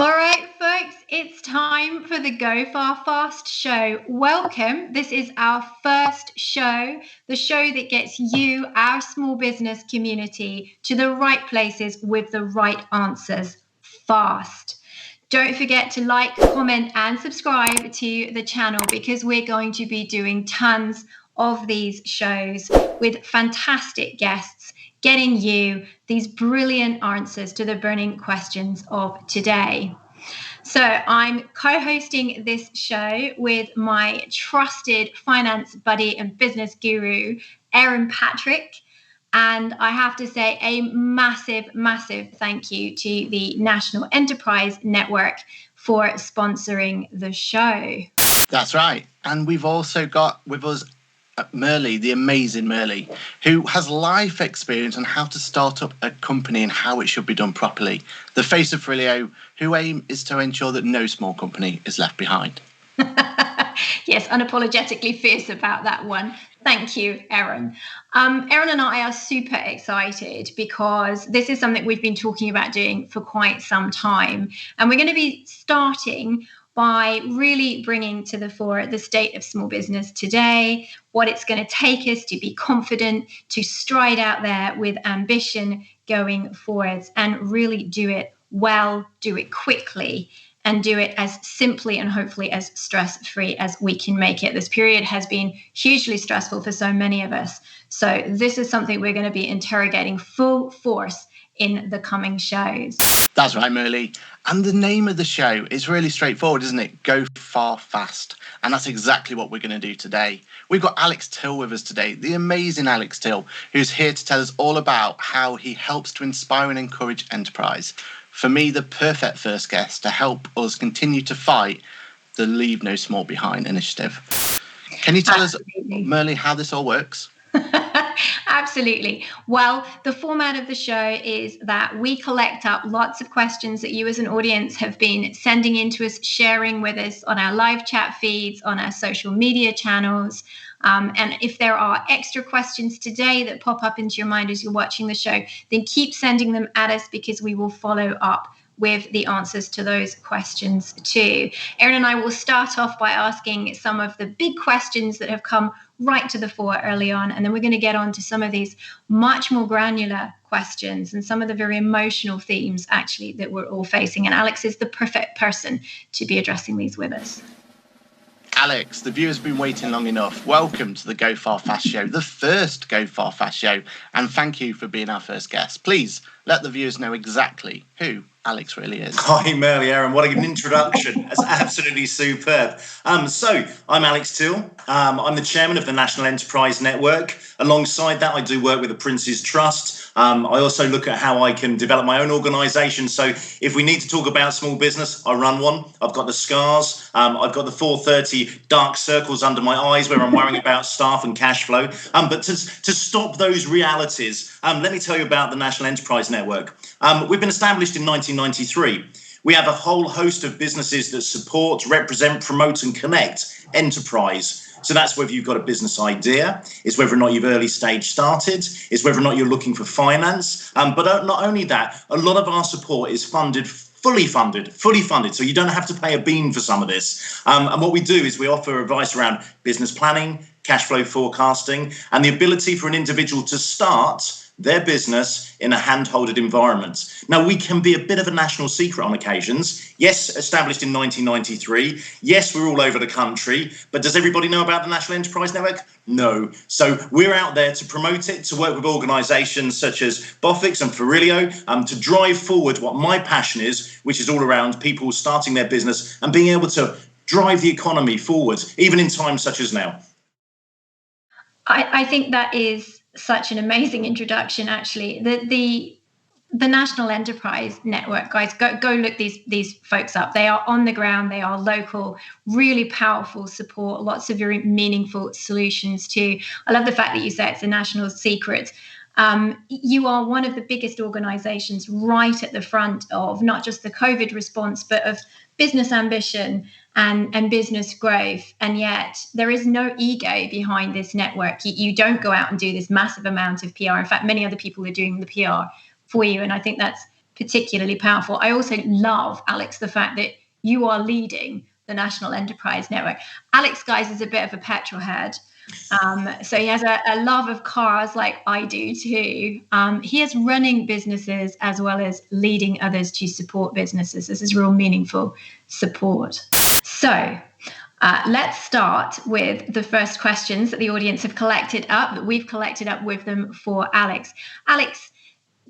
All right, folks, it's time for the Go Far Fast show. Welcome. This is our first show, the show that gets you, our small business community, to the right places with the right answers fast. Don't forget to like, comment, and subscribe to the channel because we're going to be doing tons of these shows with fantastic guests, getting you these brilliant answers to the burning questions of today. So I'm co-hosting this show with my trusted finance buddy and business guru, Erin Patrick. And I have to say a massive, massive thank you to the National Enterprise Network for sponsoring the show. That's right. And we've also got with us Merle, the amazing Merle, who has life experience on how to start up a company and how it should be done properly. The face of Frilio, whose aim is to ensure that no small company is left behind. Yes, unapologetically fierce about that one. Thank you, Erin. Erin and I are super excited because this is something we've been talking about doing for quite some time. And we're going to be starting by really bringing to the fore the state of small business today, what it's going to take us to be confident, to stride out there with ambition going forwards and really do it well, do it quickly, and do it as simply and hopefully as stress-free as we can make it. This period has been hugely stressful for so many of us. So this is something we're going to be interrogating full force in the coming shows. That's right, Merle. And the name of the show is really straightforward, isn't it? Go far fast. And that's exactly what we're going to do today. We've got Alex Till with us today, the amazing Alex Till, who's here to tell us all about how he helps to inspire and encourage enterprise. For me, the perfect first guest to help us continue to fight the Leave No Small Behind initiative. Can you tell us, Merle, how this all works? Absolutely. Well, the format of the show is that we collect up lots of questions that you as an audience have been sending in to us, sharing with us on our live chat feeds, on our social media channels. And if there are extra questions today that pop up into your mind as you're watching the show, then keep sending them at us because we will follow up with the answers to those questions too. Erin and I will start off by asking some of the big questions that have come right to the fore early on, and then we're going to get on to some of these much more granular questions and some of the very emotional themes actually that we're all facing. And Alex is the perfect person to be addressing these with us. Alex, the viewers have been waiting long enough. Welcome to the Go Far Fast show, the first Go Far Fast show, and thank you for being our first guest. Please let the viewers know exactly who Alex really is. Hi, Merle, Erin. What an introduction. That's absolutely superb. So I'm Alex Till. I'm the chairman of the National Enterprise Network. Alongside that, I do work with the Prince's Trust. I also look at how I can develop my own organisation. So if we need to talk about small business, I run one. I've got the scars. I've got the 430 dark circles under my eyes where I'm worrying about staff and cash flow. But to stop those realities, let me tell you about the National Enterprise Network. We've been established in 1993. We have a whole host of businesses that support, represent, promote and connect enterprise. So that's whether you've got a business idea, it's whether or not you've early stage started, it's whether or not you're looking for finance. But not only that, a lot of our support is fully funded. So you don't have to pay a bean for some of this. And what we do is we offer advice around business planning, cash flow forecasting, and the ability for an individual to start their business in a hand-holded environment. Now, we can be a bit of a national secret on occasions. Yes, established in 1993. Yes, we're all over the country. But does everybody know about the National Enterprise Network? No. So we're out there to promote it, to work with organisations such as Bofix and Ferrilio, to drive forward what my passion is, which is all around people starting their business and being able to drive the economy forward, even in times such as now. I think that is such an amazing introduction, actually. The National Enterprise Network, guys, go look these folks up. They are on the ground, they are local, really powerful support, lots of very meaningful solutions too. I love the fact that you say it's a national secret. You are one of the biggest organizations right at the front of not just the COVID response, but of business ambition and business growth. And yet there is no ego behind this network. You don't go out and do this massive amount of PR. In fact, many other people are doing the PR for you. And I think that's particularly powerful. I also love, Alex, the fact that you are leading the National Enterprise Network. Alex, guys, is a bit of a petrol head. So he has a love of cars like I do too. He is running businesses as well as leading others to support businesses. This is real meaningful support. So let's start with the first questions that the audience have collected up, that we've collected up with them for Alex. Alex,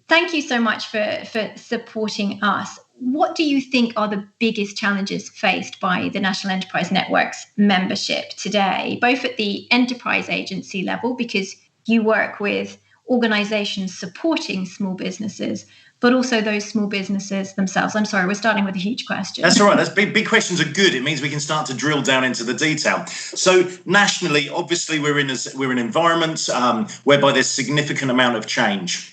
thank you so much for supporting us. What do you think are the biggest challenges faced by the National Enterprise Network's membership today, both at the enterprise agency level, because you work with organizations supporting small businesses, but also those small businesses themselves? I'm sorry, we're starting with a huge question. That's all right. That's big questions are good. It means we can start to drill down into the detail. So nationally, obviously, we're in environments whereby there's significant amount of change.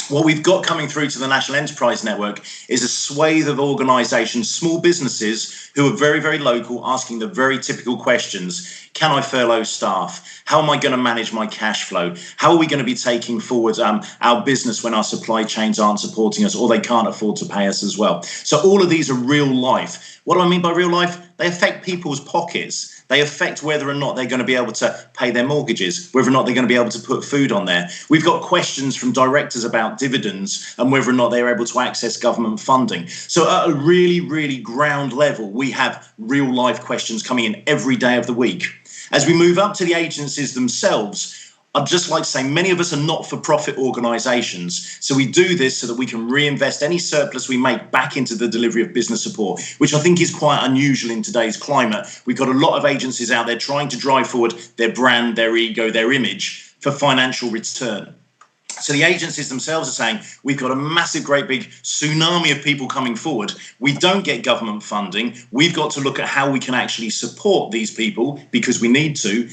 What we've got coming through to the National Enterprise Network is a swathe of organisations, small businesses who are very, very local, asking the very typical questions. Can I furlough staff? How am I going to manage my cash flow? How are we going to be taking forward our business when our supply chains aren't supporting us or they can't afford to pay us as well? So all of these are real life. What do I mean by real life? They affect people's pockets. They affect whether or not they're going to be able to pay their mortgages, whether or not they're going to be able to put food on there. We've got questions from directors about dividends and whether or not they're able to access government funding. So at a really, really ground level, we have real life questions coming in every day of the week. As we move up to the agencies themselves, I'd just like to say many of us are not-for-profit organisations. So we do this so that we can reinvest any surplus we make back into the delivery of business support, which I think is quite unusual in today's climate. We've got a lot of agencies out there trying to drive forward their brand, their ego, their image for financial return. So the agencies themselves are saying, we've got a massive, great big tsunami of people coming forward. We don't get government funding. We've got to look at how we can actually support these people because we need to.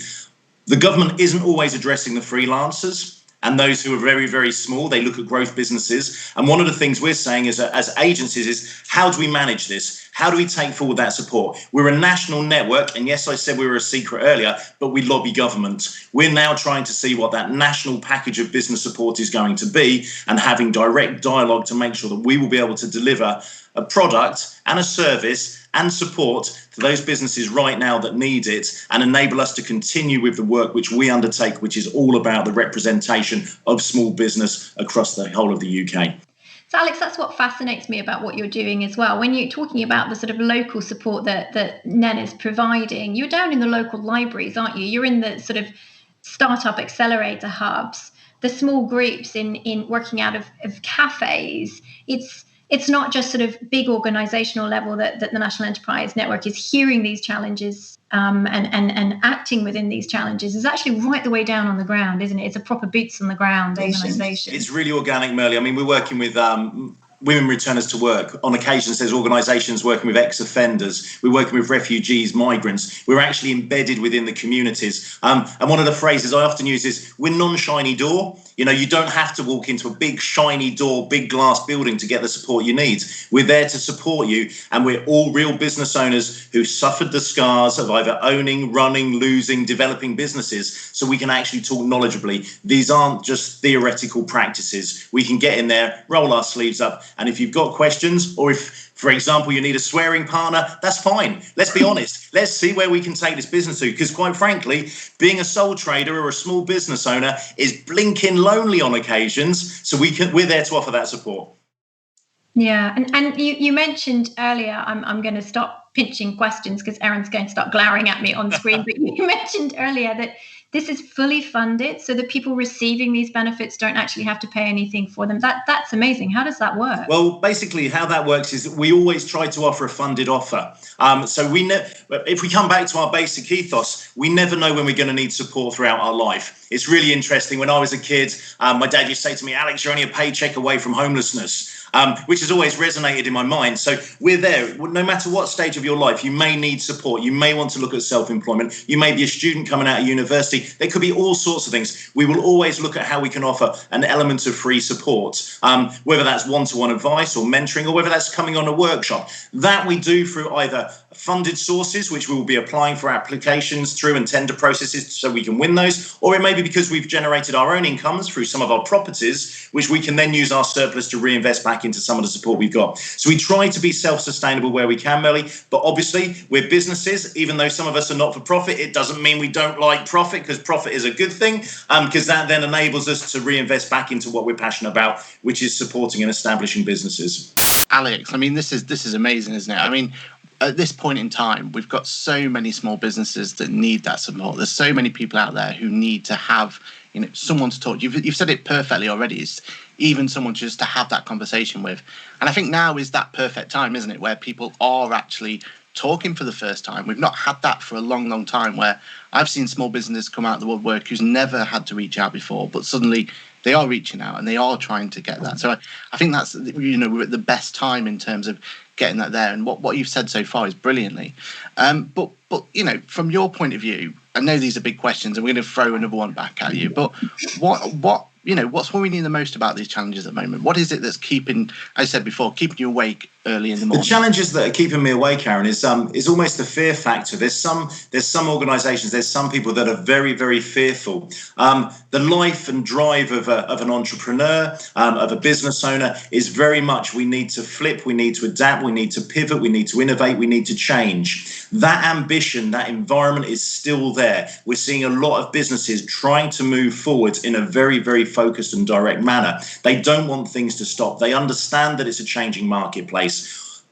The government isn't always addressing the freelancers and those who are very, very small. They look at growth businesses. And one of the things we're saying is, as agencies is, how do we manage this? How do we take forward that support? We're a national network. And yes, I said we were a secret earlier, but we lobby government. We're now trying to see what that national package of business support is going to be and having direct dialogue to make sure that we will be able to deliver a product and a service and support to those businesses right now that need it and enable us to continue with the work which we undertake, which is all about the representation of small business across the whole of the UK. So, Alex, that's what fascinates me about what you're doing as well. When you're talking about the sort of local support that NEN is providing, you're down in the local libraries, aren't you? You're in the sort of startup accelerator hubs, the small groups in working out of cafes. It's not just sort of big organizational level that the National Enterprise Network is hearing these challenges and acting within these challenges. Is actually right the way down on the ground, isn't it? It's a proper boots on the ground organization. It's really organic, Merle. I mean, we're working with women returners to work. On occasions, there's organisations working with ex-offenders. We're working with refugees, migrants. We're actually embedded within the communities. And one of the phrases I often use is, we're non-shiny door. You know, you don't have to walk into a big shiny door, big glass building to get the support you need. We're there to support you. And we're all real business owners who suffered the scars of either owning, running, losing, developing businesses. So we can actually talk knowledgeably. These aren't just theoretical practices. We can get in there, roll our sleeves up. And if you've got questions, or if, for example, you need a swearing partner, that's fine. Let's be honest. Let's see where we can take this business to. Because quite frankly, being a sole trader or a small business owner is blinking lonely on occasions. So we're there to offer that support. Yeah, and you mentioned earlier, I'm going to stop pinching questions because Erin's going to start glaring at me on screen. But you mentioned earlier that this is fully funded, so the people receiving these benefits don't actually have to pay anything for them. That's amazing. How does that work? Well, basically, how that works is that we always try to offer a funded offer. So if we come back to our basic ethos, we never know when we're going to need support throughout our life. It's really interesting. When I was a kid, my dad used to say to me, Alex, you're only a paycheck away from homelessness. Which has always resonated in my mind. So we're there. No matter what stage of your life, you may need support. You may want to look at self-employment. You may be a student coming out of university. There could be all sorts of things. We will always look at how we can offer an element of free support, whether that's one-to-one advice or mentoring, or whether that's coming on a workshop. That we do through either funded sources, which we will be applying for applications through and tender processes so we can win those, or it may be because we've generated our own incomes through some of our properties, which we can then use our surplus to reinvest back into some of the support we've got. So we try to be self-sustainable where we can, Melly, but obviously we're businesses. Even though some of us are not for profit, it doesn't mean we don't like profit, because profit is a good thing, because that then enables us to reinvest back into what we're passionate about, which is supporting and establishing businesses. Alex, I mean, this is amazing, isn't it? I mean, at this point in time, we've got so many small businesses that need that support. There's so many people out there who need to have, someone to talk to. You've said it perfectly already. It's even someone just to have that conversation with. And I think now is that perfect time, isn't it, where people are actually talking for the first time. We've not had that for a long, long time, where I've seen small businesses come out of the woodwork who's never had to reach out before, but suddenly they are reaching out and they are trying to get that. So I think that's, we're at the best time in terms of getting that there. And what you've said so far is brilliantly. But from your point of view, I know these are big questions and we're going to throw another one back at you, but what's worrying the most about these challenges at the moment? What is it that's keeping, as I said before, keeping you awake early in the morning? The challenges that are keeping me awake, Aaron, is almost the fear factor. There's some organisations, there's some people that are very, very fearful. The life and drive of an entrepreneur, of a business owner, is very much we need to flip, we need to adapt, we need to pivot, we need to innovate, we need to change. That ambition, that environment is still there. We're seeing a lot of businesses trying to move forward in a very, very focused and direct manner. They don't want things to stop. They understand that it's a changing marketplace.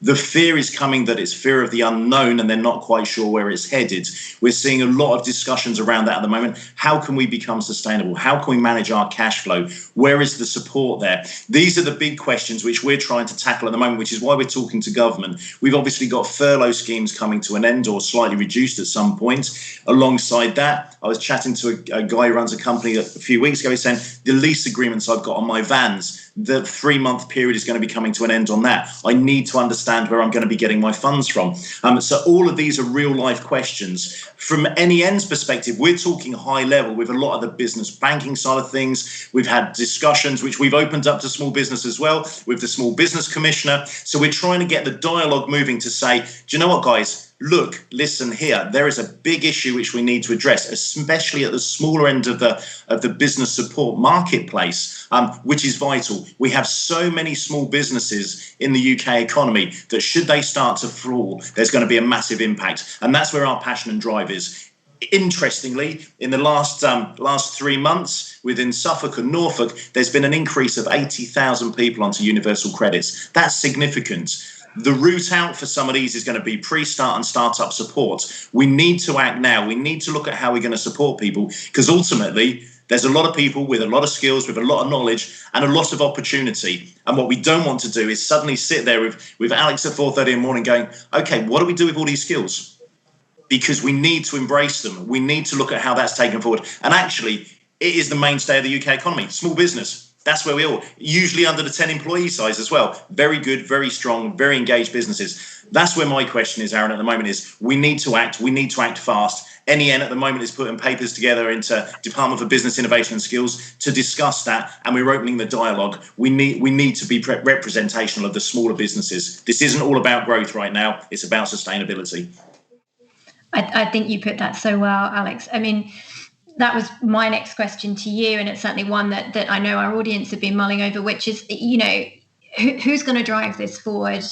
The fear is coming that it's fear of the unknown and they're not quite sure where it's headed. We're seeing a lot of discussions around that at the moment. How can we become sustainable? How can we manage our cash flow? Where is the support there? These are the big questions which we're trying to tackle at the moment, which is why we're talking to government. We've obviously got furlough schemes coming to an end or slightly reduced at some point. Alongside that, I was chatting to a guy who runs a company a few weeks ago. He's saying the lease agreements I've got on my vans, the 3-month period is going to be coming to an end on that. I need to understand where I'm going to be getting my funds from. So all of these are real life questions. From NEN's perspective, we're talking high level with a lot of the business banking side of things. We've had discussions which we've opened up to small business as well with the Small Business Commissioner. So we're trying to get the dialogue moving to say, do you know what, guys? Look, listen here, there is a big issue which we need to address, especially at the smaller end of the business support marketplace, which is vital. We have so many small businesses in the UK economy that should they start to fall, there's going to be a massive impact. And that's where our passion and drive is. Interestingly, in the last 3 months, within Suffolk and Norfolk, there's been an increase of 80,000 people onto universal credits. That's significant. The route out for some of these is going to be pre-start and start-up support. We need to act now. We need to look at how we're going to support people, because ultimately there's a lot of people with a lot of skills, with a lot of knowledge and a lot of opportunity. And what we don't want to do is suddenly sit there with Alex at 4:30 in the morning going, okay, what do we do with all these skills? Because we need to embrace them. We need to look at how that's taken forward. And actually, it is the mainstay of the UK economy, small business. That's where we all, usually under the 10 employee size as well. Very good, very strong, very engaged businesses. That's where my question is, Aaron, at the moment is we need to act fast. NEN at the moment is putting papers together into Department for Business Innovation and Skills to discuss that, and we're opening the dialogue. We need to be representational of the smaller businesses. This isn't all about growth right now. It's about sustainability. I think you put that so well, Alex. I mean, that was my next question to you, and it's certainly one that I know our audience have been mulling over, which is, who's going to drive this forward?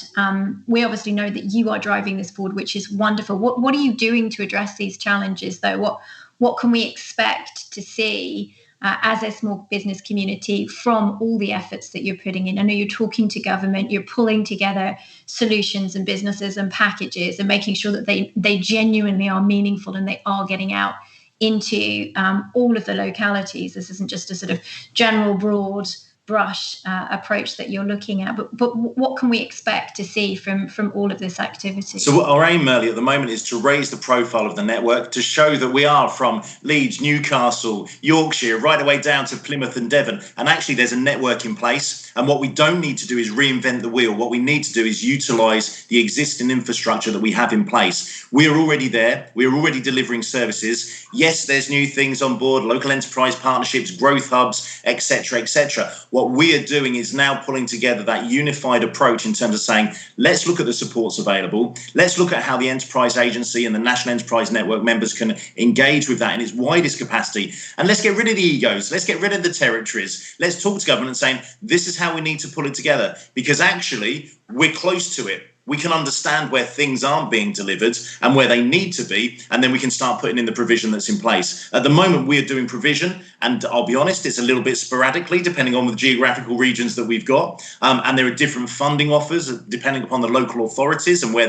We obviously know that you are driving this forward, which is wonderful. What are you doing to address these challenges, though? What can we expect to see as a small business community from all the efforts that you're putting in? I know you're talking to government, you're pulling together solutions and businesses and packages and making sure that they genuinely are meaningful and they are getting out into all of the localities. This isn't just a sort of general broad brush approach that you're looking at, but what can we expect to see from all of this activity? So our aim, Merle, at the moment is to raise the profile of the network, to show that we are from Leeds, Newcastle, Yorkshire, right away down to Plymouth and Devon. And actually there's a network in place. And what we don't need to do is reinvent the wheel. What we need to do is utilise the existing infrastructure that we have in place. We're already there. We're already delivering services. Yes, there's new things on board, local enterprise partnerships, growth hubs, etc., etc. what we are doing is now pulling together that unified approach in terms of saying, let's look at the supports available. Let's look at how the Enterprise Agency and the National Enterprise Network members can engage with that in its widest capacity. And let's get rid of the egos. Let's get rid of the territories. Let's talk to government saying, this is how we need to pull it together, because actually we're close to it. We can understand where things aren't being delivered and where they need to be, and then we can start putting in the provision that's in place. At the moment, we are doing provision, and I'll be honest, it's a little bit sporadically, depending on the geographical regions that we've got, and there are different funding offers depending upon the local authorities and where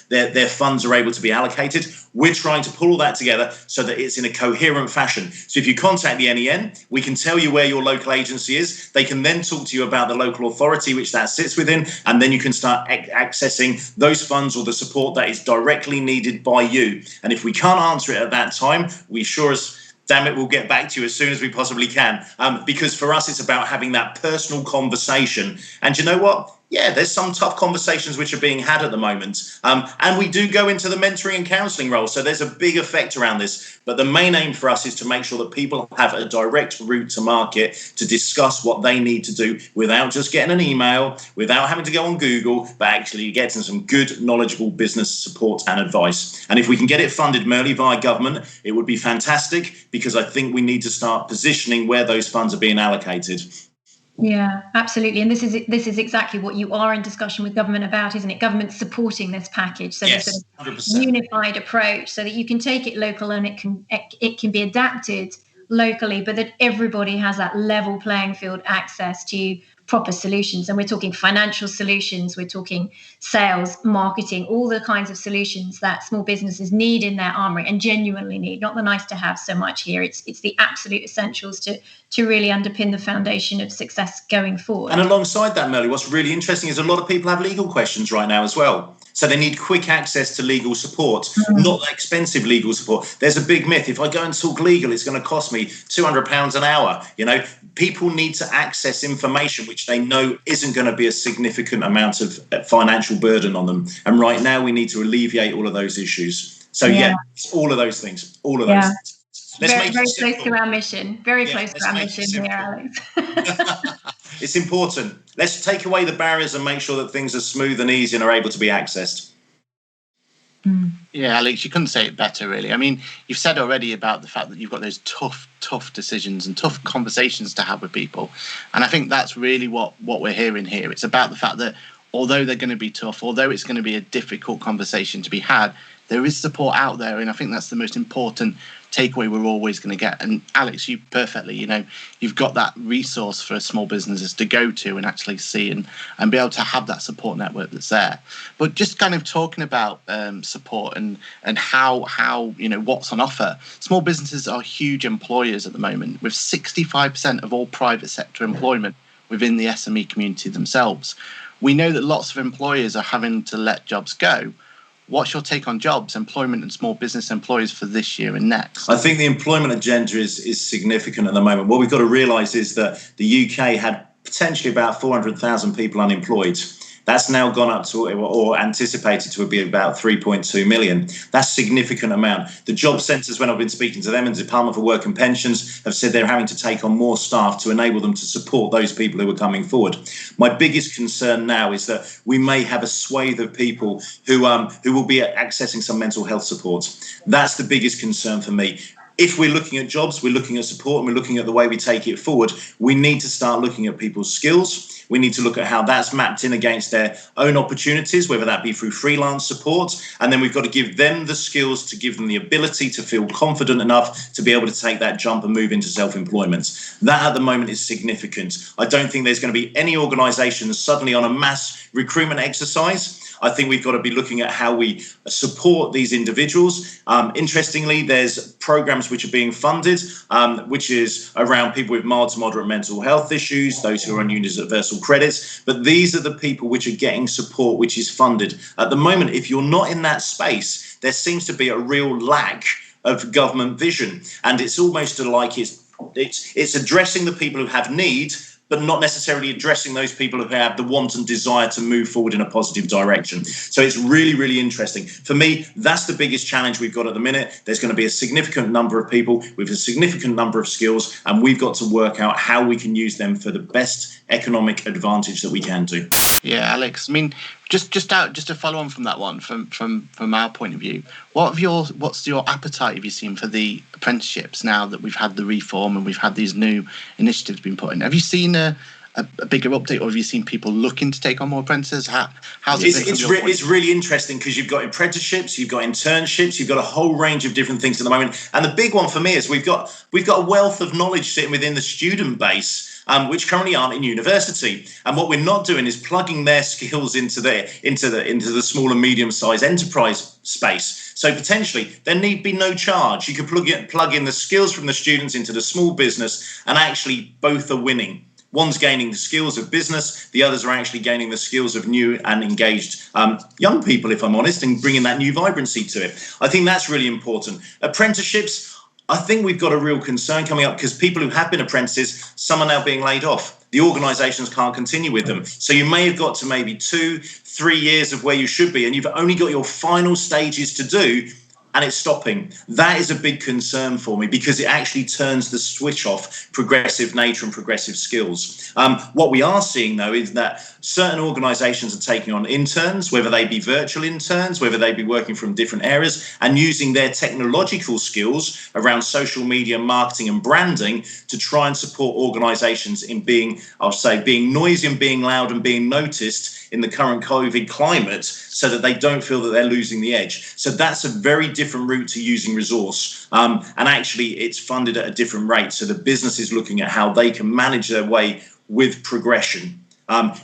their funds are able to be allocated. We're trying to pull all that together so that it's in a coherent fashion. So if you contact the NEN, we can tell you where your local agency is. They can then talk to you about the local authority which that sits within, and then you can start accessing those funds or the support that is directly needed by you. And if we can't answer it at that time, we sure as damn it, we'll get back to you as soon as we possibly can. Because for us, it's about having that personal conversation. And you know what? Yeah, there's some tough conversations which are being had at the moment. And we do go into the mentoring and counselling role. So there's a big effect around this. But the main aim for us is to make sure that people have a direct route to market to discuss what they need to do without just getting an email, without having to go on Google, but actually getting some good, knowledgeable business support and advice. And if we can get it funded merely via government, it would be fantastic, because I think we need to start positioning where those funds are being allocated. Yeah, absolutely. And this is exactly what you are in discussion with government about, isn't it? Government supporting this package. So yes, this sort of 100%. unified approach so that you can take it local and it can be adapted locally, but that everybody has that level playing field access to proper solutions. And we're talking financial solutions, we're talking sales, marketing, all the kinds of solutions that small businesses need in their armory and genuinely need, not the nice to have so much here. It's the absolute essentials to really underpin the foundation of success going forward. And alongside that, Melly, what's really interesting is a lot of people have legal questions right now as well. So they need quick access to legal support, not expensive legal support. There's a big myth. If I go and talk legal, it's going to cost me £200 an hour. You know, people need to access information which they know isn't going to be a significant amount of financial burden on them. And right now we need to alleviate all of those issues. So yeah, it's all of those things, all of those things. Let's very close to our mission. Very close to our mission here, Alex. It's important. Let's take away the barriers and make sure that things are smooth and easy and are able to be accessed. Yeah, Alex, you couldn't say it better, really. I mean, you've said already about the fact that you've got those tough decisions and tough conversations to have with people. And I think that's really what we're hearing here. It's about the fact that although they're going to be tough, although it's going to be a difficult conversation to be had, there is support out there. And I think that's the most important takeaway we're always going to get. And Alex, you perfectly, you've got that resource for small businesses to go to and actually see and be able to have that support network that's there. But just kind of talking about support and how what's on offer. Small businesses are huge employers at the moment, with 65% of all private sector employment within the SME community themselves. We know that lots of employers are having to let jobs go. What's your take on jobs, employment and small business employers for this year and next? I think the employment agenda is significant at the moment. What we've got to realise is that the UK had potentially about 400,000 people unemployed. That's now gone up to, or anticipated to be about 3.2 million. That's a significant amount. The job centres, when I've been speaking to them, and the Department for Work and Pensions have said they're having to take on more staff to enable them to support those people who are coming forward. My biggest concern now is that we may have a swathe of people who will be accessing some mental health support. That's the biggest concern for me. If we're looking at jobs, we're looking at support, and we're looking at the way we take it forward, we need to start looking at people's skills. We need to look at how that's mapped in against their own opportunities, whether that be through freelance support. And then we've got to give them the skills to give them the ability to feel confident enough to be able to take that jump and move into self-employment. That at the moment is significant. I don't think there's going to be any organisations suddenly on a mass recruitment exercise. I think we've got to be looking at how we support these individuals. Interestingly, there's programs which are being funded, which is around people with mild to moderate mental health issues, those who are on universal credits. But these are the people which are getting support, which is funded. At the moment, if you're not in that space, there seems to be a real lack of government vision. And it's almost like it's addressing the people who have need, but not necessarily addressing those people who have the want and desire to move forward in a positive direction. So it's really, really interesting. For me, that's the biggest challenge we've got at the minute. There's going to be a significant number of people with a significant number of skills, and we've got to work out how we can use them for the best economic advantage that we can do. Yeah, Alex. I mean, just to follow on from that one, from our point of view, what's your appetite have you seen for the apprenticeships now that we've had the reform and we've had these new initiatives being put in? Have you seen a bigger update, or have you seen people looking to take on more apprentices? How's it been? It's really interesting because you've got apprenticeships, you've got internships, you've got a whole range of different things at the moment. And the big one for me is we've got a wealth of knowledge sitting within the student base, which currently aren't in university. And what we're not doing is plugging their skills into the small and medium-sized enterprise space. So potentially there need be no charge. You could plug in the skills from the students into the small business, and actually both are winning. One's gaining the skills of business, the others are actually gaining the skills of new and engaged young people, if I'm honest, and bringing that new vibrancy to it. I think that's really important. Apprenticeships, I think we've got a real concern coming up because people who have been apprentices, some are now being laid off. The organisations can't continue with them. So you may have got to maybe 2-3 years of where you should be, and you've only got your final stages to do, and it's stopping. That is a big concern for me because it actually turns the switch off progressive nature and progressive skills. What we are seeing, though, is that certain organisations are taking on interns, whether they be virtual interns, whether they be working from different areas, and using their technological skills around social media, marketing and branding to try and support organisations in being noisy and being loud and being noticed in the current COVID climate, so that they don't feel that they're losing the edge. So that's a very different route to using resource. And actually it's funded at a different rate. So the business is looking at how they can manage their way with progression.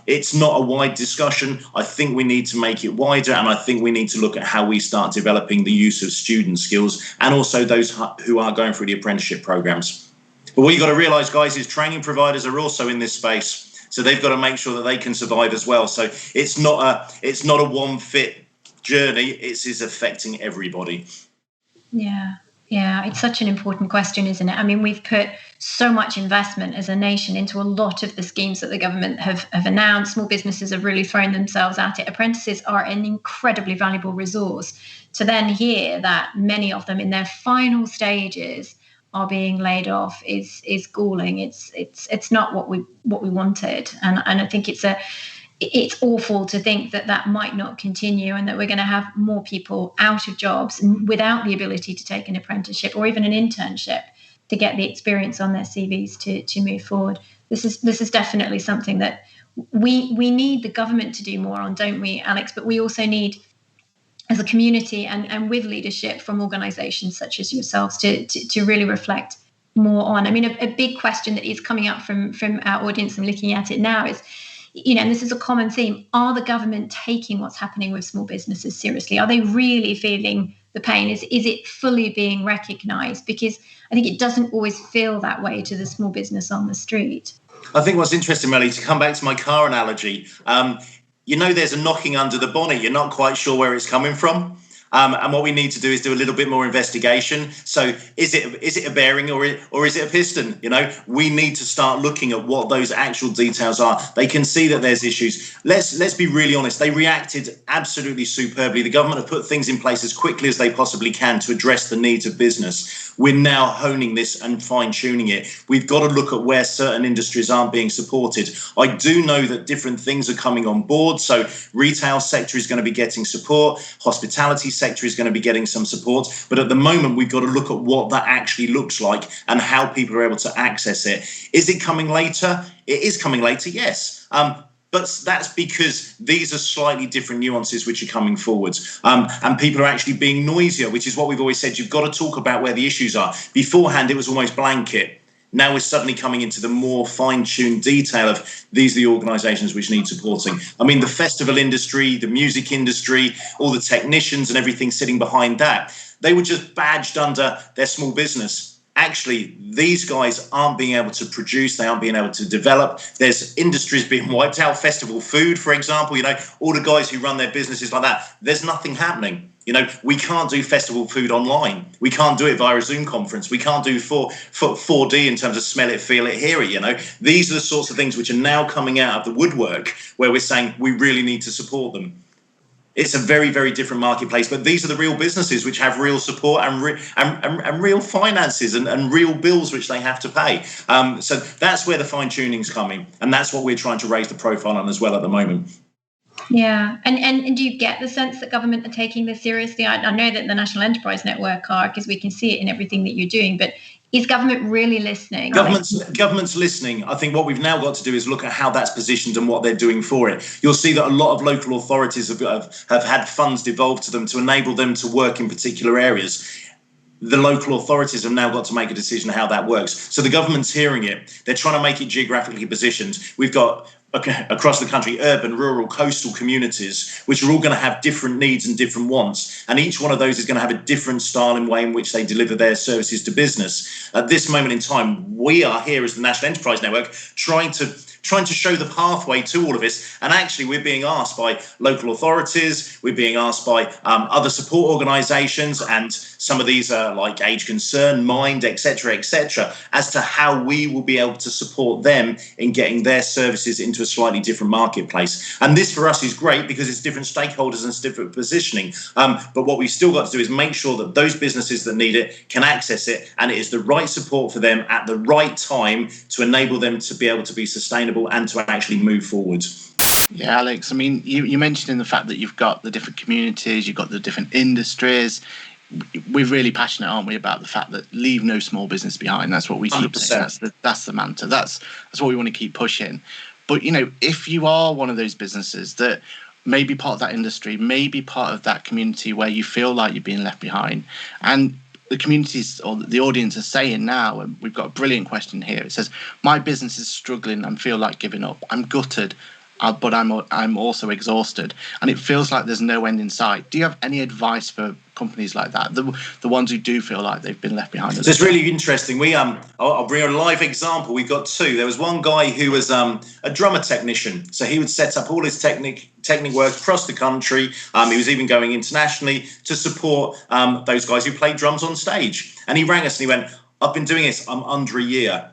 It's not a wide discussion. I think we need to make it wider, and I think we need to look at how we start developing the use of student skills and also those who are going through the apprenticeship programs. But what you've got to realise, guys, is training providers are also in this space. So they've got to make sure that they can survive as well. So it's not a one fit journey. It is affecting everybody. Yeah, it's such an important question, isn't it? I mean, we've put so much investment as a nation into a lot of the schemes that the government have announced. Small businesses have really thrown themselves at it. Apprentices are an incredibly valuable resource. To then hear that many of them in their final stages are being laid off is galling. It's not what we wanted, and I think it's awful to think that might not continue, and that we're going to have more people out of jobs without the ability to take an apprenticeship or even an internship to get the experience on their CVs to move forward. This is definitely something that we need the government to do more on, don't we, Alex? But we also need, as a community and with leadership from organisations such as yourselves, to really reflect more on. I mean, a big question that is coming up from our audience and looking at it now is, and this is a common theme, are the government taking what's happening with small businesses seriously? Are they really feeling the pain? Is it fully being recognised? Because I think it doesn't always feel that way to the small business on the street. I think what's interesting, Melly, to come back to my car analogy, there's a knocking under the bonnet. You're not quite sure where it's coming from. And what we need to do is do a little bit more investigation. So is it a bearing or is it a piston? We need to start looking at what those actual details are. They can see that there's issues. Let's be really honest. They reacted absolutely superbly. The government have put things in place as quickly as they possibly can to address the needs of business. We're now honing this and fine-tuning it. We've got to look at where certain industries aren't being supported. I do know that different things are coming on board. So retail sector is going to be getting support. Hospitality sector is going to be getting some support. But at the moment, we've got to look at what that actually looks like and how people are able to access it. Is it coming later? It is coming later, yes. But that's because these are slightly different nuances which are coming forwards. And people are actually being noisier, which is what we've always said. You've got to talk about where the issues are. Beforehand, it was almost blanket. Now we're suddenly coming into the more fine-tuned detail of these are the organisations which need supporting. I mean, the festival industry, the music industry, all the technicians and everything sitting behind that, they were just badged under their small business. Actually, these guys aren't being able to produce, they aren't being able to develop. There's industries being wiped out, festival food, for example, all the guys who run their businesses like that, there's nothing happening. We can't do festival food online. We can't do it via a Zoom conference. We can't do 4D in terms of smell it, feel it, hear it. These are the sorts of things which are now coming out of the woodwork where we're saying we really need to support them. It's a very, very different marketplace, but these are the real businesses which have real support and real finances and real bills which they have to pay. So that's where the fine tuning's coming, and that's what we're trying to raise the profile on as well at the moment. Yeah, and do you get the sense that government are taking this seriously? I know that the National Enterprise Network are, because we can see it in everything that you're doing, but is government really listening? Government's listening. I think what we've now got to do is look at how that's positioned and what they're doing for it. You'll see that a lot of local authorities have had funds devolved to them to enable them to work in particular areas. The local authorities have now got to make a decision how that works. So the government's hearing it. They're trying to make it geographically positioned. We've got across the country, urban, rural, coastal communities, which are all going to have different needs and different wants. And each one of those is going to have a different style and way in which they deliver their services to business. At this moment in time, we are here as the National Enterprise Network trying to show the pathway to all of this. And actually, we're being asked by local authorities, we're being asked by other support organisations, and some of these are like Age Concern, Mind, etc., as to how we will be able to support them in getting their services into a slightly different marketplace. And this for us is great because it's different stakeholders and it's different positioning. But what we've still got to do is make sure that those businesses that need it can access it, and it is the right support for them at the right time to enable them to be able to be sustainable and to actually move forward. Yeah, Alex, I mean, you mentioned in the fact that you've got the different communities, you've got the different industries. We're really passionate, aren't we, about the fact that leave no small business behind. That's what we keep 100%. saying. That's the mantra. That's what we want to keep pushing. But, if you are one of those businesses that may be part of that industry, may be part of that community where you feel like you're being left behind, and the communities or the audience are saying now, and we've got a brilliant question here. It says, my business is struggling and feel like giving up. I'm gutted, but I'm also exhausted, and it feels like there's no end in sight. Do you have any advice for companies like that, the ones who do feel like they've been left behind? So it's really interesting. I'll bring a live example. We've got two. There was one guy who was a drummer technician, so he would set up all his technique work across the country. He was even going internationally to support those guys who play drums on stage. And he rang us and he went, I've been doing this, I'm under a year.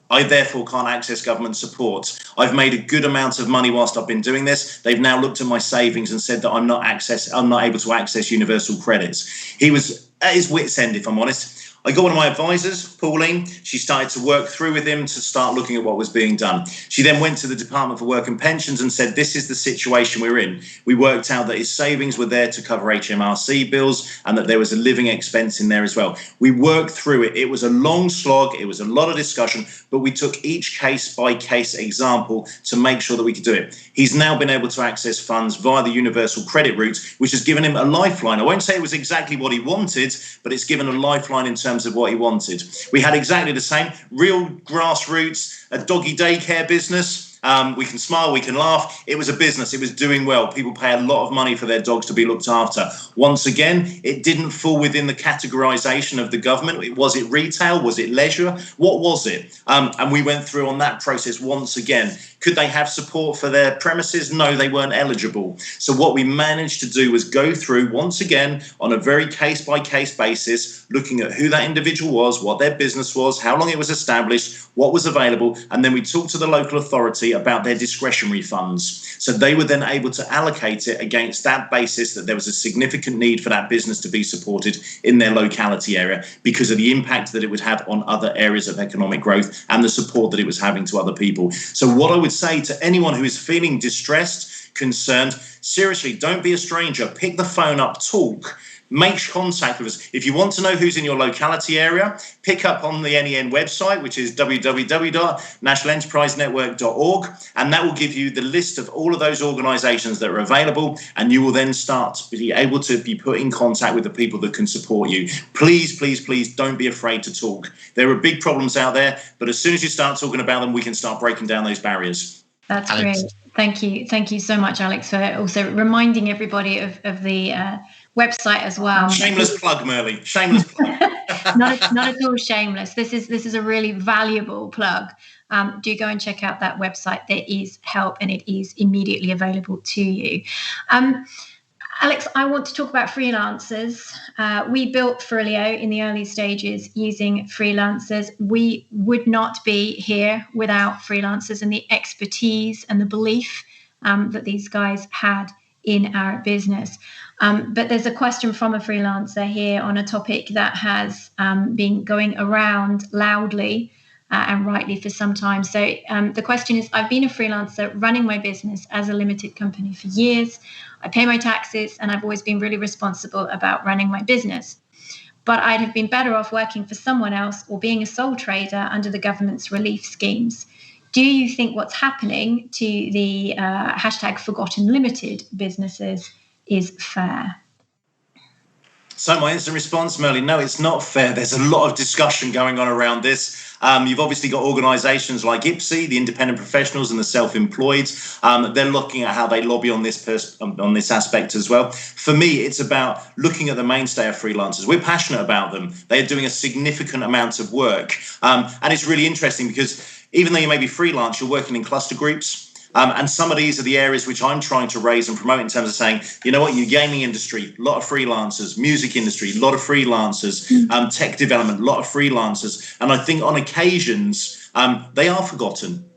I therefore can't access government support. I've made a good amount of money whilst I've been doing this. They've now looked at my savings and said that I'm not able to access universal credits. He was at his wit's end, if I'm honest. I got one of my advisors, Pauline. She started to work through with him to start looking at what was being done. She then went to the Department for Work and Pensions and said, this is the situation we're in. We worked out that his savings were there to cover HMRC bills and that there was a living expense in there as well. We worked through it. It was a long slog. It was a lot of discussion, but we took each case by case example to make sure that we could do it. He's now been able to access funds via the universal credit route, which has given him a lifeline. I won't say it was exactly what he wanted, but it's given a lifeline in terms of what he wanted. We had exactly the same, real grassroots, a doggy daycare business. We can smile, we can laugh. It was a business. It was doing well. People pay a lot of money for their dogs to be looked after. Once again, it didn't fall within the categorization of the government. Was it retail? Was it leisure? What was it? And we went through on that process once again. Could they have support for their premises? No, they weren't eligible. So what we managed to do was go through once again on a very case-by-case basis, looking at who that individual was, what their business was, how long it was established, what was available, and then we talked to the local authority about their discretionary funds. So they were then able to allocate it against that basis that there was a significant need for that business to be supported in their locality area because of the impact that it would have on other areas of economic growth and the support that it was having to other people. So what I would say to anyone who is feeling distressed, concerned, seriously, don't be a stranger. Pick the phone up, talk. Make contact with us. If you want to know who's in your locality area, pick up on the NEN website, which is www.nationalenterprisenetwork.org, and that will give you the list of all of those organisations that are available, and you will then start to be able to be put in contact with the people that can support you. Please, please, please don't be afraid to talk. There are big problems out there, but as soon as you start talking about them, we can start breaking down those barriers. That's Alex. Great. Thank you. Thank you so much, Alex, for also reminding everybody of the website as well. Shameless plug, Merle. Shameless plug. not at all shameless. This is a really valuable plug. Do go and check out that website. There is help and it is immediately available to you. Alex, I want to talk about freelancers. We built Frilio in the early stages using freelancers. We would not be here without freelancers and the expertise and the belief that these guys had in our business. But there's a question from a freelancer here on a topic that has been going around loudly and rightly for some time. So the question is, I've been a freelancer running my business as a limited company for years. I pay my taxes and I've always been really responsible about running my business. But I'd have been better off working for someone else or being a sole trader under the government's relief schemes. Do you think what's happening to the hashtag ForgottenLtd businesses is fair? So my instant response, Merlin, no, it's not fair. There's a lot of discussion going on around this. You've obviously got organisations like IPSI, the independent professionals and the self-employed. They're looking at how they lobby on this aspect as well. For me, it's about looking at the mainstay of freelancers. We're passionate about them. They're doing a significant amount of work. And it's really interesting because even though you may be freelance, you're working in cluster groups. And some of these are the areas which I'm trying to raise and promote in terms of saying, you know what, your gaming industry, a lot of freelancers, music industry, a lot of freelancers, tech development, a lot of freelancers. And I think on occasions, they are forgotten.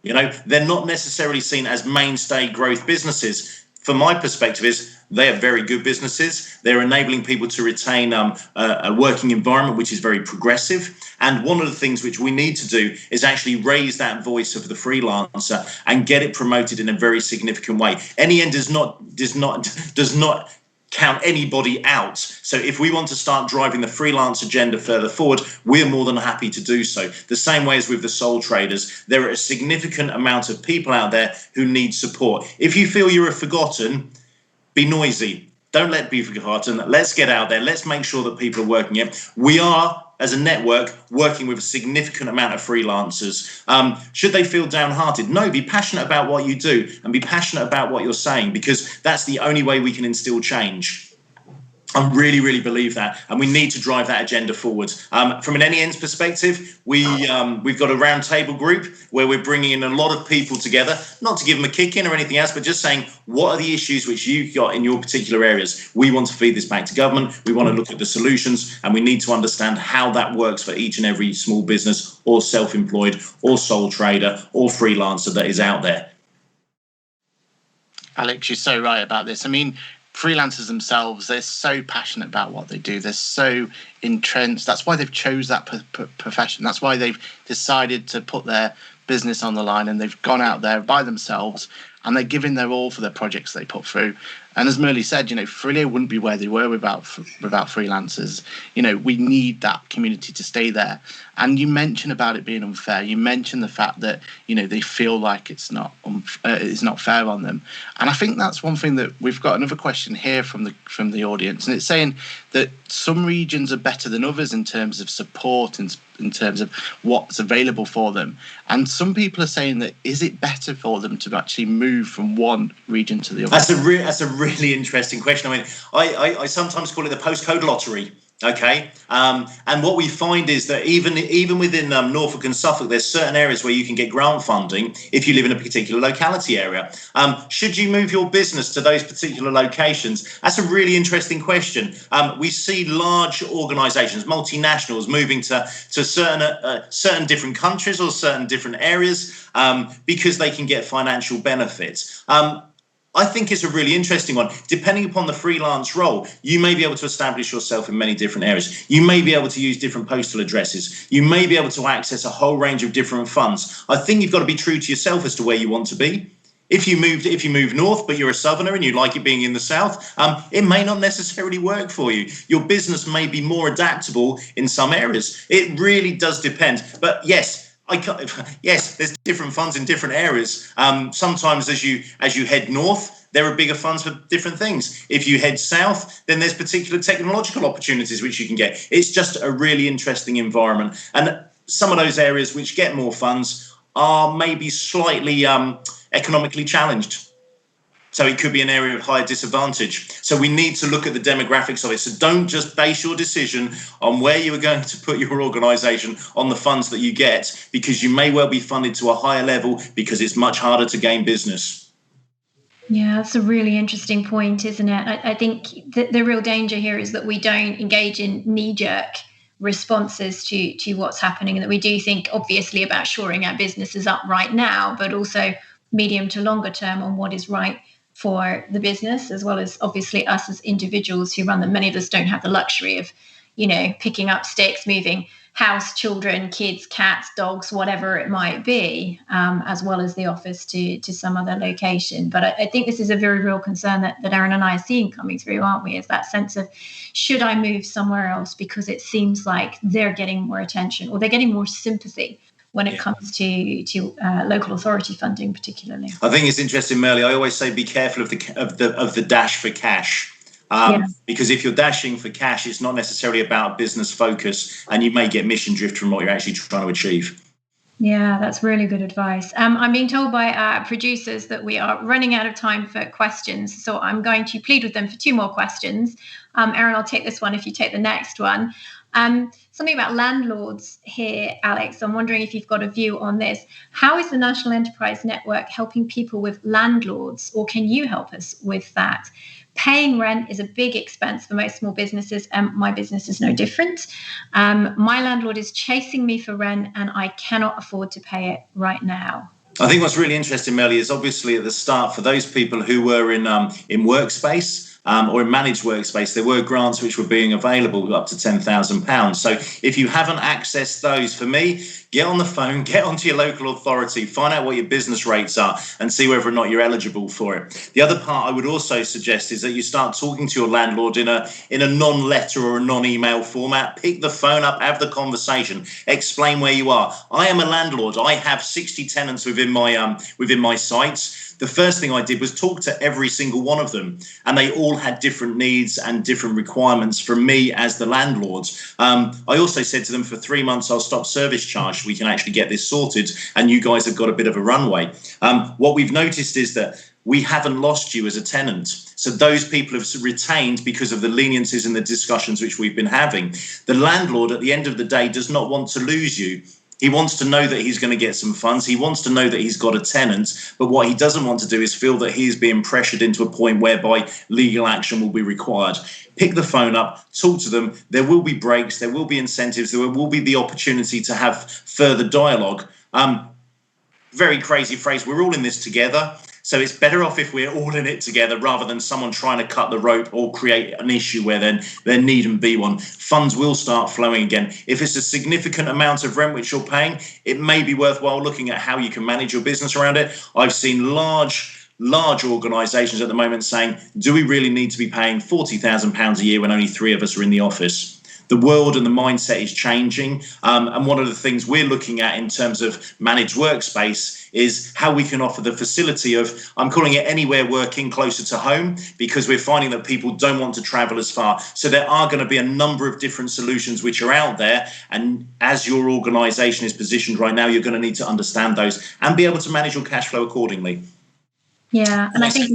You know, they're not necessarily seen as mainstay growth businesses. From my perspective is they are very good businesses. They're enabling people to retain a working environment which is very progressive. And one of the things which we need to do is actually raise that voice of the freelancer and get it promoted in a very significant way. NEN does not count anybody out. So if we want to start driving the freelance agenda further forward, we're more than happy to do so. The same way as with the sole traders, there are a significant amount of people out there who need support. If you feel you're forgotten, be noisy. Don't let be forgotten. Let's get out there. Let's make sure that people are working it. We are, as a network, working with a significant amount of freelancers. Should they feel downhearted? No, be passionate about what you do and be passionate about what you're saying, because that's the only way we can instill change. I really, really believe that, and we need to drive that agenda forward. From an NEN's perspective, we've got a roundtable group where we're bringing in a lot of people together, not to give them a kick in or anything else, but just saying, what are the issues which you've got in your particular areas? We want to feed this back to government. We want to look at the solutions, and we need to understand how that works for each and every small business or self-employed or sole trader or freelancer that is out there. Alex, you're so right about this. I mean, freelancers themselves, they're so passionate about what they do. They're so entrenched. That's why they've chose that profession. That's why they've decided to put their business on the line, and they've gone out there by themselves and they're giving their all for the projects they put through. And as Merle said, you know, Frilio wouldn't be where they were without freelancers. You know, we need that community to stay there. And you mentioned about it being unfair. You mentioned the fact that, you know, they feel like it's not fair on them. And I think that's one thing that we've got another question here from the audience, and it's saying that some regions are better than others in terms of support and in terms of what's available for them. And some people are saying that is it better for them to actually move from one region to the other? That's a really interesting question. I mean, I sometimes call it the postcode lottery. Okay, and what we find is that even within Norfolk and Suffolk, there's certain areas where you can get grant funding if you live in a particular locality area. Should you move your business to those particular locations? That's a really interesting question. We see large organisations, multinationals, moving to certain different countries or certain different areas because they can get financial benefits. I think it's a really interesting one. Depending upon the freelance role, you may be able to establish yourself in many different areas. You may be able to use different postal addresses. You may be able to access a whole range of different funds. I think you've got to be true to yourself as to where you want to be. If you move north, but you're a southerner and you like it being in the south, it may not necessarily work for you. Your business may be more adaptable in some areas. It really does depend. But yes, there's different funds in different areas. Sometimes as you head north, there are bigger funds for different things. If you head south, then there's particular technological opportunities which you can get. It's just a really interesting environment. And some of those areas which get more funds are maybe slightly economically challenged. So it could be an area of higher disadvantage. So we need to look at the demographics of it. So don't just base your decision on where you are going to put your organisation on the funds that you get, because you may well be funded to a higher level because it's much harder to gain business. Yeah, that's a really interesting point, isn't it? I think the real danger here is that we don't engage in knee-jerk responses to what's happening, and that we do think obviously about shoring our businesses up right now, but also medium to longer term on what is right for the business, as well as obviously us as individuals who run them. Many of us don't have the luxury of, picking up sticks, moving house, children, kids, cats, dogs, whatever it might be, as well as the office to some other location. But I think this is a very real concern that Aaron and I are seeing coming through, aren't we? Is that sense of, should I move somewhere else because it seems like they're getting more attention or they're getting more sympathy when it comes to local authority funding, particularly. I think it's interesting, Merle. I always say be careful of the dash for cash. Because if you're dashing for cash, it's not necessarily about business focus, and you may get mission drift from what you're actually trying to achieve. Yeah, that's really good advice. I'm being told by our producers that we are running out of time for questions, so I'm going to plead with them for 2 more questions. Aaron, I'll take this one if you take the next one. Something about landlords here, Alex. I'm wondering if you've got a view on this. How is the National Enterprise Network helping people with landlords, or can you help us with that? Paying rent is a big expense for most small businesses, and my business is no different. My landlord is chasing me for rent, and I cannot afford to pay it right now. I think what's really interesting, Melly, is obviously at the start for those people who were in workspace or in managed workspace, there were grants which were being available up to £10,000. So if you haven't accessed those, for me, get on the phone, get onto your local authority, find out what your business rates are and see whether or not you're eligible for it. The other part I would also suggest is that you start talking to your landlord in a non-letter or a non-email format. Pick the phone up, have the conversation, explain where you are. I am a landlord. I have 60 tenants within my sites. The first thing I did was talk to every single one of them, and they all had different needs and different requirements from me as the landlord. I also said to them, for 3 months, I'll stop service charge. We can actually get this sorted, and you guys have got a bit of a runway. What we've noticed is that we haven't lost you as a tenant. So those people have retained because of the leniencies and the discussions which we've been having. The landlord, at the end of the day, does not want to lose you. He wants to know that he's going to get some funds. He wants to know that he's got a tenant. But what he doesn't want to do is feel that he's being pressured into a point whereby legal action will be required. Pick the phone up, talk to them. There will be breaks. There will be incentives. There will be the opportunity to have further dialogue. Very crazy phrase. We're all in this together. So it's better off if we're all in it together rather than someone trying to cut the rope or create an issue where then there needn't be one. Funds will start flowing again. If it's a significant amount of rent which you're paying, it may be worthwhile looking at how you can manage your business around it. I've seen large organisations at the moment saying, do we really need to be paying £40,000 a year when only 3 of us are in the office? The world and the mindset is changing. And one of the things we're looking at in terms of managed workspace is how we can offer the facility of, I'm calling it anywhere working closer to home, because we're finding that people don't want to travel as far. So there are going to be a number of different solutions which are out there. And as your organisation is positioned right now, you're going to need to understand those and be able to manage your cash flow accordingly. Yeah, and I think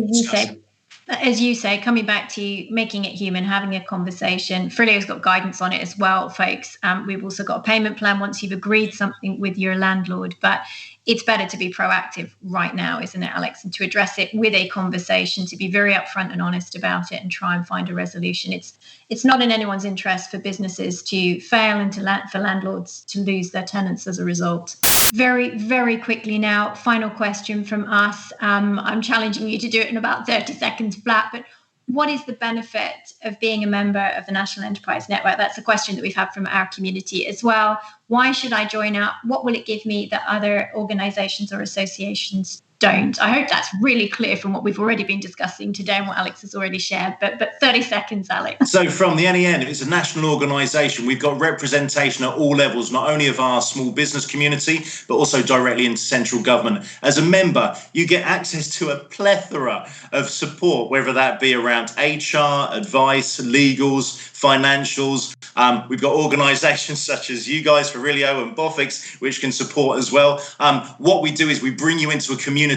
as you say, coming back to making it human, having a conversation. Frilio's got guidance on it as well, folks. We've also got a payment plan once you've agreed something with your landlord. But it's better to be proactive right now, isn't it, Alex? And to address it with a conversation, to be very upfront and honest about it and try and find a resolution. It's not in anyone's interest for businesses to fail and for landlords to lose their tenants as a result. Very, very quickly now, final question from us. I'm challenging you to do it in about 30 seconds flat, but what is the benefit of being a member of the National Enterprise Network? That's a question that we've had from our community as well. Why should I join up? What will it give me that other organisations or associations don't? I hope that's really clear from what we've already been discussing today and what Alex has already shared. But 30 seconds, Alex. So from the NEN, it's a national organisation. We've got representation at all levels, not only of our small business community, but also directly into central government. As a member, you get access to a plethora of support, whether that be around HR, advice, legals, financials. We've got organisations such as you guys, Ferrilio and Bofix, which can support as well. What we do is we bring you into a community.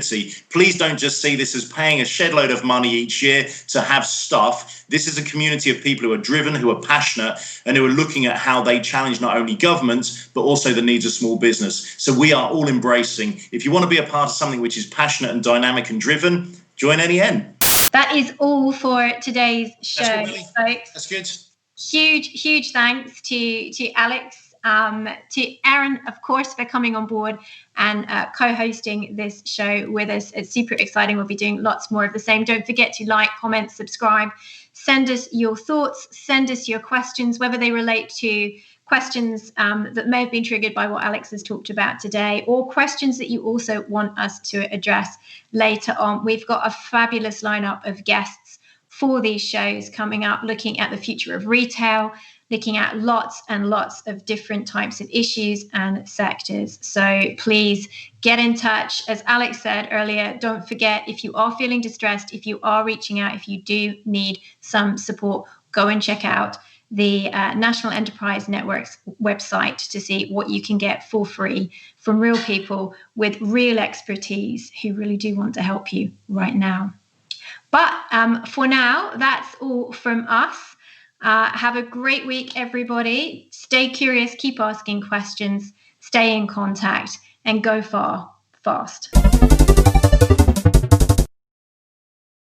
Please don't just see this as paying a shed load of money each year to have stuff. This is a community of people who are driven, who are passionate, and who are looking at how they challenge not only government, but also the needs of small business. So we are all embracing. If you want to be a part of something which is passionate and dynamic and driven, join NEN. That is all for today's show, folks. That's good. Huge thanks to Alex, to Aaron, of course, for coming on board and co-hosting this show with us. It's super exciting. We'll be doing lots more of the same. Don't forget to like, comment, subscribe. Send us your thoughts. Send us your questions, whether they relate to questions that may have been triggered by what Alex has talked about today, or questions that you also want us to address later on. We've got a fabulous lineup of guests for these shows coming up, looking at the future of retail, looking at lots and lots of different types of issues and sectors. So please get in touch. As Alex said earlier, don't forget, if you are feeling distressed, if you are reaching out, if you do need some support, go and check out the National Enterprise Network's website to see what you can get for free from real people with real expertise who really do want to help you right now. But for now, that's all from us. Have a great week, everybody. Stay curious, keep asking questions, stay in contact, and go far, fast.